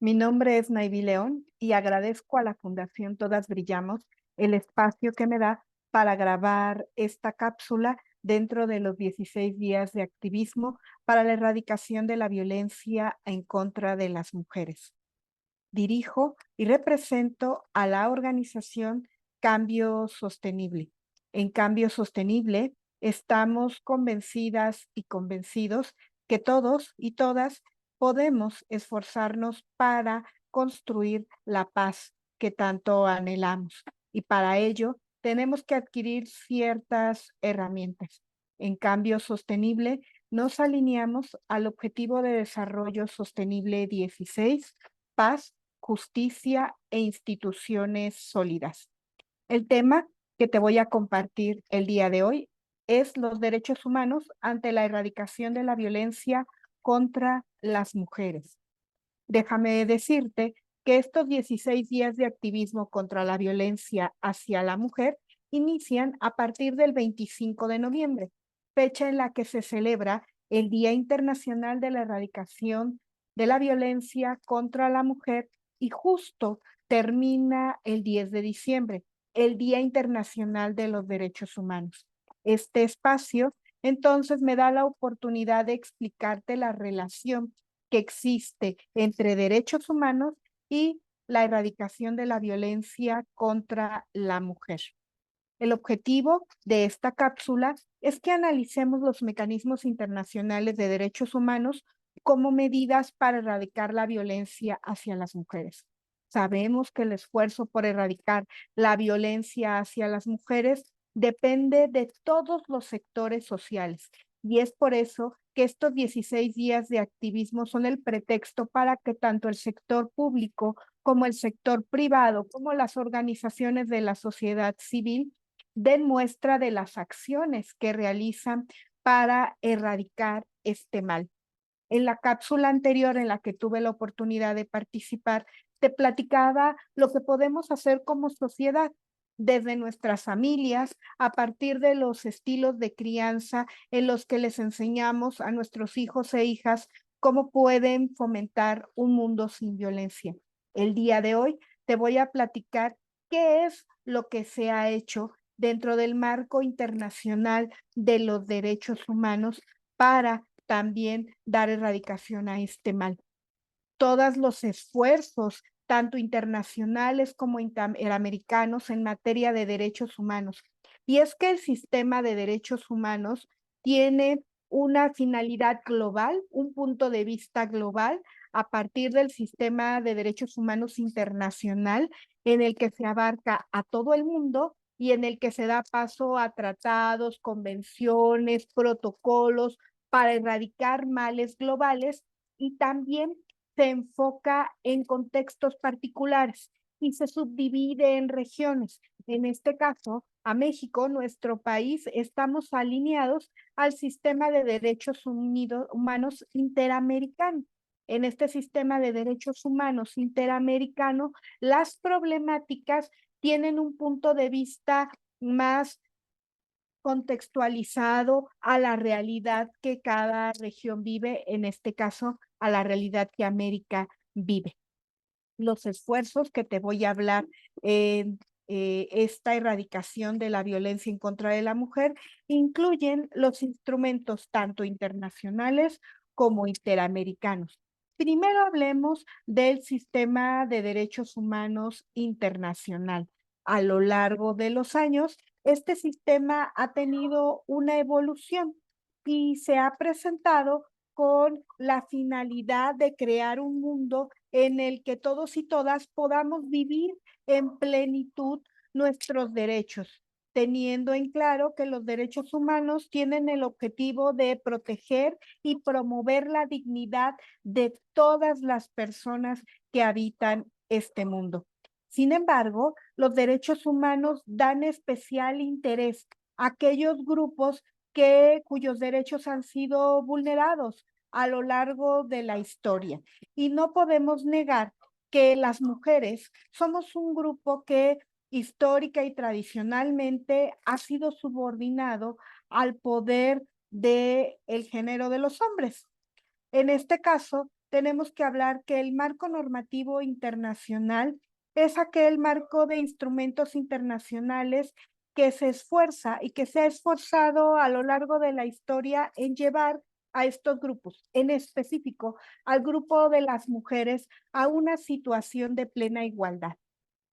Mi nombre es Naivi León y agradezco a la Fundación Todas Brillamos el espacio que me da para grabar esta cápsula dentro de los 16 días de activismo para la erradicación de la violencia en contra de las mujeres. Dirijo y represento a la organización Cambio Sostenible. En Cambio Sostenible estamos convencidas y convencidos que todos y todas podemos esforzarnos para construir la paz que tanto anhelamos. Y para ello tenemos que adquirir ciertas herramientas. En Cambio Sostenible nos alineamos al Objetivo de Desarrollo Sostenible 16, paz, justicia e instituciones sólidas. El tema que te voy a compartir el día de hoy es los derechos humanos ante la erradicación de la violencia contra las mujeres. Déjame decirte que estos 16 días de activismo contra la violencia hacia la mujer inician a partir del 25 de noviembre, fecha en la que se celebra el Día Internacional de la Erradicación de la Violencia contra la Mujer y justo termina el 10 de diciembre, el Día Internacional de los Derechos Humanos. Este espacio entonces me da la oportunidad de explicarte la relación que existe entre derechos humanos y la erradicación de la violencia contra la mujer. El objetivo de esta cápsula es que analicemos los mecanismos internacionales de derechos humanos como medidas para erradicar la violencia hacia las mujeres. Sabemos que el esfuerzo por erradicar la violencia hacia las mujeres depende de todos los sectores sociales y es por eso que estos 16 días de activismo son el pretexto para que tanto el sector público como el sector privado, como las organizaciones de la sociedad civil, den muestra de las acciones que realizan para erradicar este mal. En la cápsula anterior en la que tuve la oportunidad de participar, te platicaba lo que podemos hacer como sociedad desde nuestras familias, a partir de los estilos de crianza en los que les enseñamos a nuestros hijos e hijas cómo pueden fomentar un mundo sin violencia. El día de hoy te voy a platicar qué es lo que se ha hecho dentro del marco internacional de los derechos humanos para también dar erradicación a este mal. Todos los esfuerzos, tanto internacionales como interamericanos, en materia de derechos humanos. Y es que el sistema de derechos humanos tiene una finalidad global, un punto de vista global, a partir del sistema de derechos humanos internacional, en el que se abarca a todo el mundo y en el que se da paso a tratados, convenciones, protocolos para erradicar males globales y también se enfoca en contextos particulares y se subdivide en regiones. En este caso, a México, nuestro país, estamos alineados al sistema de derechos humanos interamericano. En este sistema de derechos humanos interamericano, las problemáticas tienen un punto de vista más contextualizado a la realidad que cada región vive, en este caso, a la realidad que América vive. Los esfuerzos que te voy a hablar en esta erradicación de la violencia en contra de la mujer incluyen los instrumentos tanto internacionales como interamericanos. Primero hablemos del sistema de derechos humanos internacional. A lo largo de los años, este sistema ha tenido una evolución y se ha presentado con la finalidad de crear un mundo en el que todos y todas podamos vivir en plenitud nuestros derechos, teniendo en claro que los derechos humanos tienen el objetivo de proteger y promover la dignidad de todas las personas que habitan este mundo. Sin embargo, los derechos humanos dan especial interés a aquellos grupos cuyos derechos han sido vulnerados a lo largo de la historia. Y no podemos negar que las mujeres somos un grupo que histórica y tradicionalmente ha sido subordinado al poder del género de los hombres. En este caso, tenemos que hablar que el marco normativo internacional es aquel marco de instrumentos internacionales que se esfuerza y que se ha esforzado a lo largo de la historia en llevar a estos grupos, en específico al grupo de las mujeres, a una situación de plena igualdad.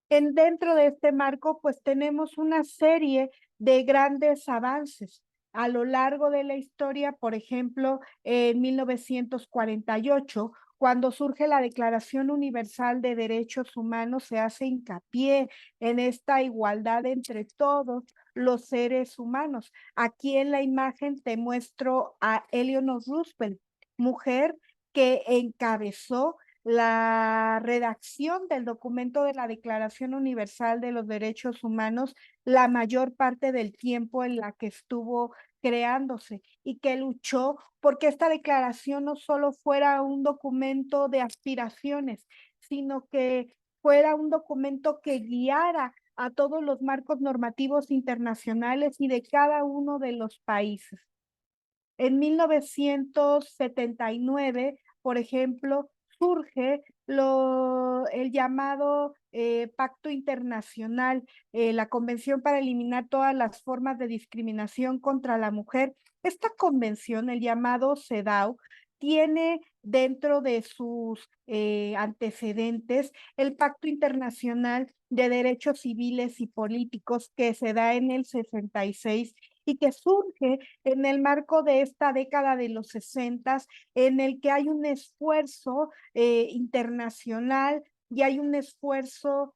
Dentro de este marco, pues tenemos una serie de grandes avances. A lo largo de la historia, por ejemplo, en 1948, cuando surge la Declaración Universal de Derechos Humanos, se hace hincapié en esta igualdad entre todos los seres humanos. Aquí en la imagen te muestro a Eleanor Roosevelt, mujer que encabezó la redacción del documento de la Declaración Universal de los Derechos Humanos la mayor parte del tiempo en la que estuvo creándose y que luchó porque esta declaración no solo fuera un documento de aspiraciones, sino que fuera un documento que guiara a todos los marcos normativos internacionales y de cada uno de los países. En 1979, por ejemplo, surge el llamado Pacto Internacional, la Convención para eliminar todas las formas de discriminación contra la mujer. Esta convención, el llamado CEDAW, tiene dentro de sus antecedentes el Pacto Internacional de Derechos Civiles y Políticos que se da en el 66 y que surge en el marco de esta década de los 60, en el que hay un esfuerzo internacional y hay un esfuerzo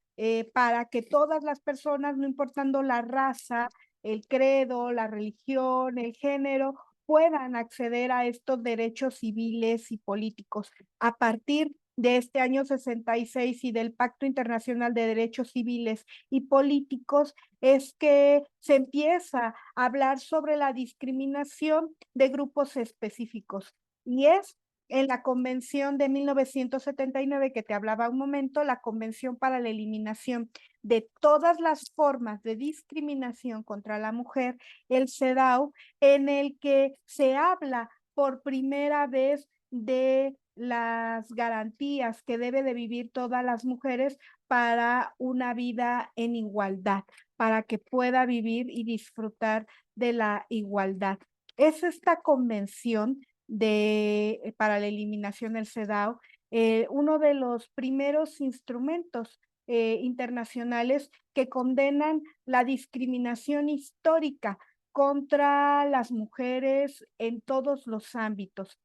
para que todas las personas, no importando la raza, el credo, la religión, el género, puedan acceder a estos derechos civiles y políticos. A partir de este año 66 y del Pacto Internacional de Derechos Civiles y Políticos, es que se empieza a hablar sobre la discriminación de grupos específicos. Y es en la Convención de 1979 que te hablaba un momento, la Convención para la Eliminación de todas las formas de discriminación contra la mujer, el CEDAW, en el que se habla por primera vez de las garantías que debe de vivir todas las mujeres para una vida en igualdad, para que pueda vivir y disfrutar de la igualdad. Es esta convención para la eliminación del CEDAW, uno de los primeros instrumentos internacionales que condenan la discriminación histórica contra las mujeres en todos los ámbitos.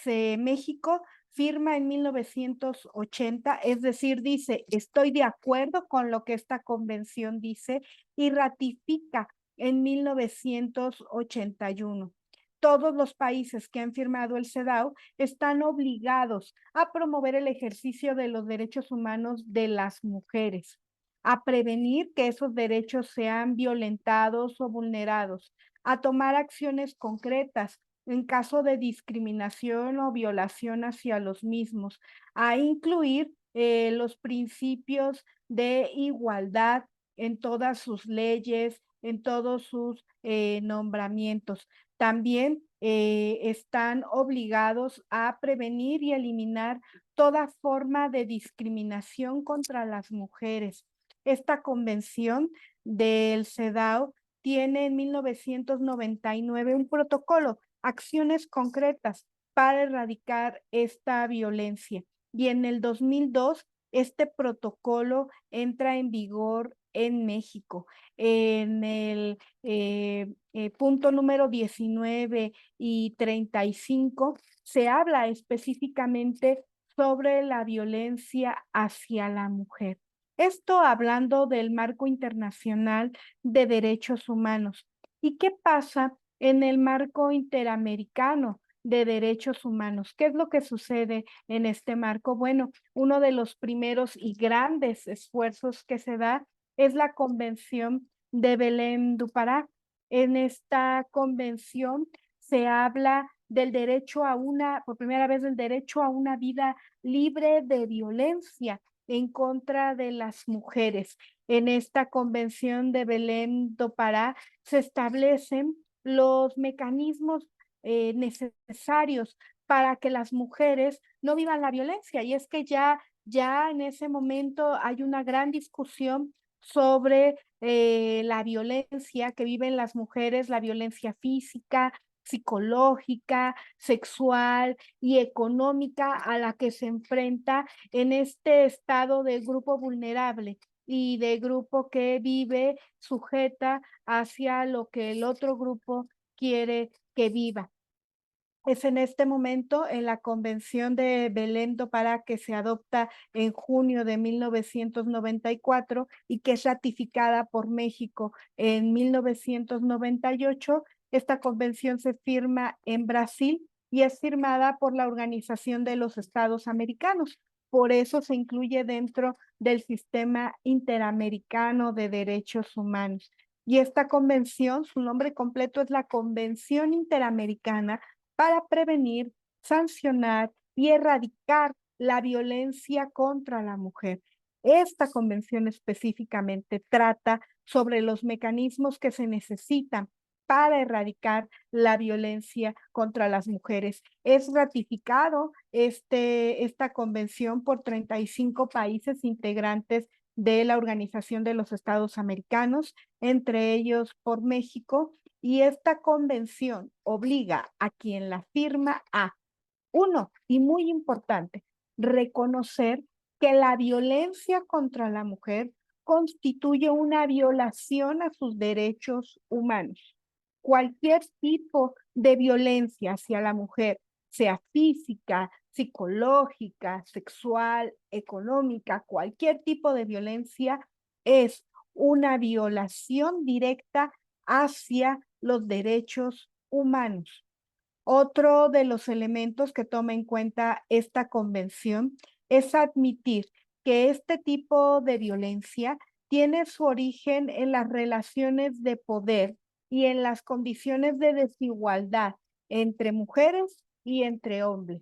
México firma en 1980, es decir, dice, estoy de acuerdo con lo que esta convención dice y ratifica en 1981. Todos los países que han firmado el CEDAW están obligados a promover el ejercicio de los derechos humanos de las mujeres, a prevenir que esos derechos sean violentados o vulnerados, a tomar acciones concretas en caso de discriminación o violación hacia los mismos, a incluir los principios de igualdad en todas sus leyes, en todos sus nombramientos. También están obligados a prevenir y eliminar toda forma de discriminación contra las mujeres. Esta convención del CEDAW tiene en 1999 un protocolo, acciones concretas para erradicar esta violencia. Y en el 2002, este protocolo entra en vigor en México. En el punto número 19 y 35 se habla específicamente sobre la violencia hacia la mujer. Esto hablando del marco internacional de derechos humanos. ¿Y qué pasa en el marco interamericano de derechos humanos? ¿Qué es lo que sucede en este marco? Bueno, uno de los primeros y grandes esfuerzos que se da es la Convención de Belém do Pará. En esta convención se habla del derecho a por primera vez, del derecho a una vida libre de violencia en contra de las mujeres. En esta convención de Belém do Pará se establecen los mecanismos necesarios para que las mujeres no vivan la violencia. Y es que ya en ese momento hay una gran discusión sobre la violencia que viven las mujeres, la violencia física, psicológica, sexual y económica a la que se enfrenta en este estado de grupo vulnerable y de grupo que vive sujeta hacia lo que el otro grupo quiere que viva. Es en este momento, en la Convención de Belém do Pará, que se adopta en junio de 1994 y que es ratificada por México en 1998. Esta convención se firma en Brasil y es firmada por la Organización de los Estados Americanos. Por eso se incluye dentro del sistema interamericano de derechos humanos. Y esta convención, su nombre completo es la Convención Interamericana para prevenir, sancionar y erradicar la violencia contra la mujer. Esta convención específicamente trata sobre los mecanismos que se necesitan para erradicar la violencia contra las mujeres. Es ratificado esta convención por 35 países integrantes de la Organización de los Estados Americanos, entre ellos por México, y esta convención obliga a quien la firma a, uno, y muy importante, reconocer que la violencia contra la mujer constituye una violación a sus derechos humanos. Cualquier tipo de violencia hacia la mujer, sea física, psicológica, sexual, económica, cualquier tipo de violencia es una violación directa hacia los derechos humanos. Otro de los elementos que toma en cuenta esta convención es admitir que este tipo de violencia tiene su origen en las relaciones de poder y en las condiciones de desigualdad entre mujeres y entre hombres.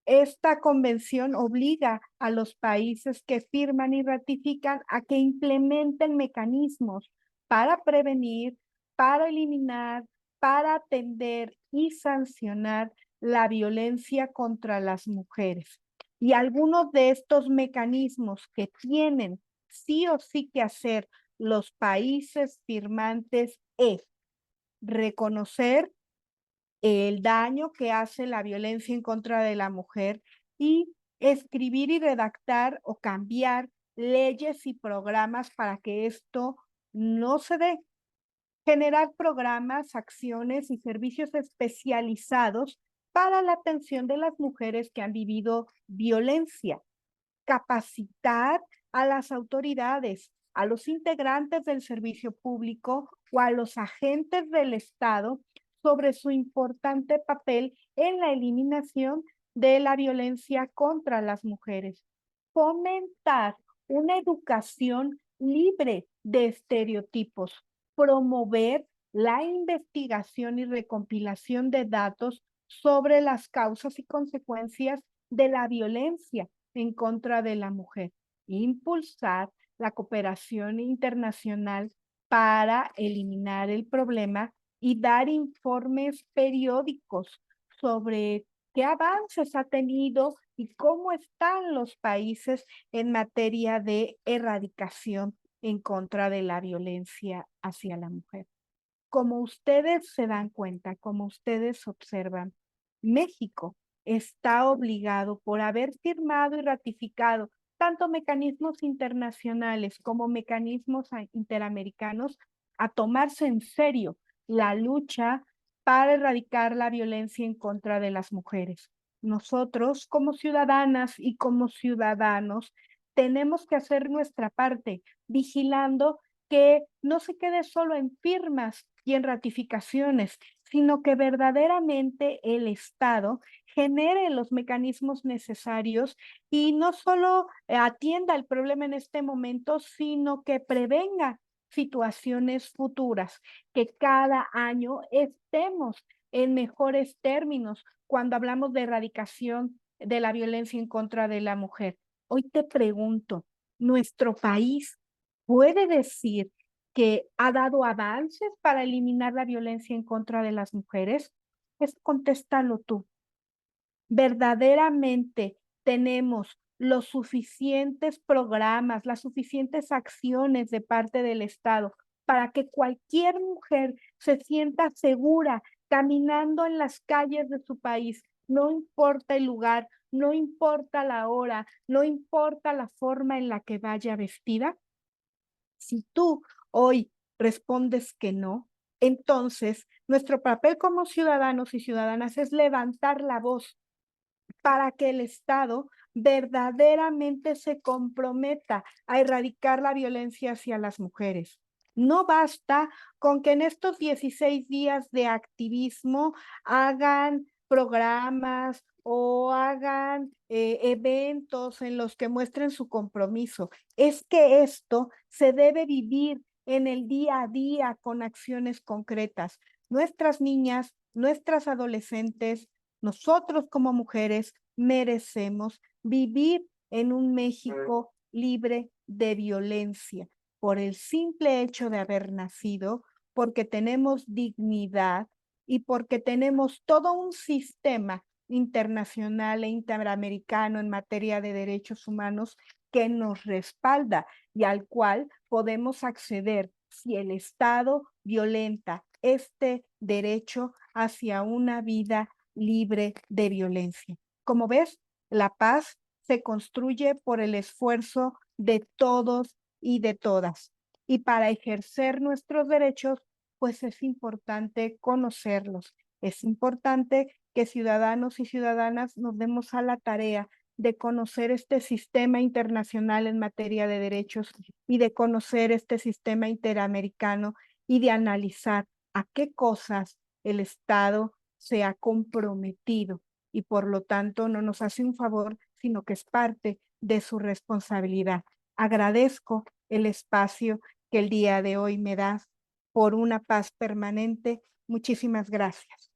Esta convención obliga a los países que firman y ratifican a que implementen mecanismos para prevenir, para eliminar, para atender y sancionar la violencia contra las mujeres. Y algunos de estos mecanismos que tienen sí o sí que hacer los países firmantes es reconocer el daño que hace la violencia en contra de la mujer y escribir y redactar o cambiar leyes y programas para que esto no se dé. Generar programas, acciones y servicios especializados para la atención de las mujeres que han vivido violencia. Capacitar a las autoridades, a los integrantes del servicio público o a los agentes del Estado sobre su importante papel en la eliminación de la violencia contra las mujeres. Fomentar una educación libre de estereotipos. Promover la investigación y recompilación de datos sobre las causas y consecuencias de la violencia en contra de la mujer. Impulsar la cooperación internacional para eliminar el problema y dar informes periódicos sobre qué avances ha tenido y cómo están los países en materia de erradicación en contra de la violencia hacia la mujer. Como ustedes se dan cuenta, como ustedes observan, México está obligado por haber firmado y ratificado tanto mecanismos internacionales como mecanismos interamericanos a tomarse en serio la lucha para erradicar la violencia en contra de las mujeres. Nosotros, como ciudadanas y como ciudadanos, tenemos que hacer nuestra parte, vigilando que no se quede solo en firmas y en ratificaciones, sino que verdaderamente el Estado genere los mecanismos necesarios y no solo atienda el problema en este momento, sino que prevenga situaciones futuras, que cada año estemos en mejores términos cuando hablamos de erradicación de la violencia en contra de la mujer. Hoy te pregunto, ¿nuestro país puede decir que ha dado avances para eliminar la violencia en contra de las mujeres? Contéstalo tú. verdaderamente tenemos los suficientes programas, las suficientes acciones de parte del Estado para que cualquier mujer se sienta segura caminando en las calles de su país, no importa el lugar, no importa la hora, no importa la forma en la que vaya vestida? Si tú hoy respondes que no, entonces nuestro papel como ciudadanos y ciudadanas es levantar la voz para que el Estado verdaderamente se comprometa a erradicar la violencia hacia las mujeres. No basta con que en estos 16 días de activismo hagan programas o hagan eventos en los que muestren su compromiso. Es que esto se debe vivir en el día a día con acciones concretas. Nuestras niñas, nuestras adolescentes, nosotros como mujeres merecemos vivir en un México libre de violencia por el simple hecho de haber nacido, porque tenemos dignidad y porque tenemos todo un sistema internacional e interamericano en materia de derechos humanos que nos respalda y al cual podemos acceder si el Estado violenta este derecho hacia una vida libre de violencia. Como ves, la paz se construye por el esfuerzo de todos y de todas. Y para ejercer nuestros derechos, pues es importante conocerlos. Es importante que ciudadanos y ciudadanas nos demos a la tarea de conocer este sistema internacional en materia de derechos y de conocer este sistema interamericano y de analizar a qué cosas el Estado se ha comprometido y por lo tanto no nos hace un favor, sino que es parte de su responsabilidad. Agradezco el espacio que el día de hoy me das por una paz permanente. Muchísimas gracias.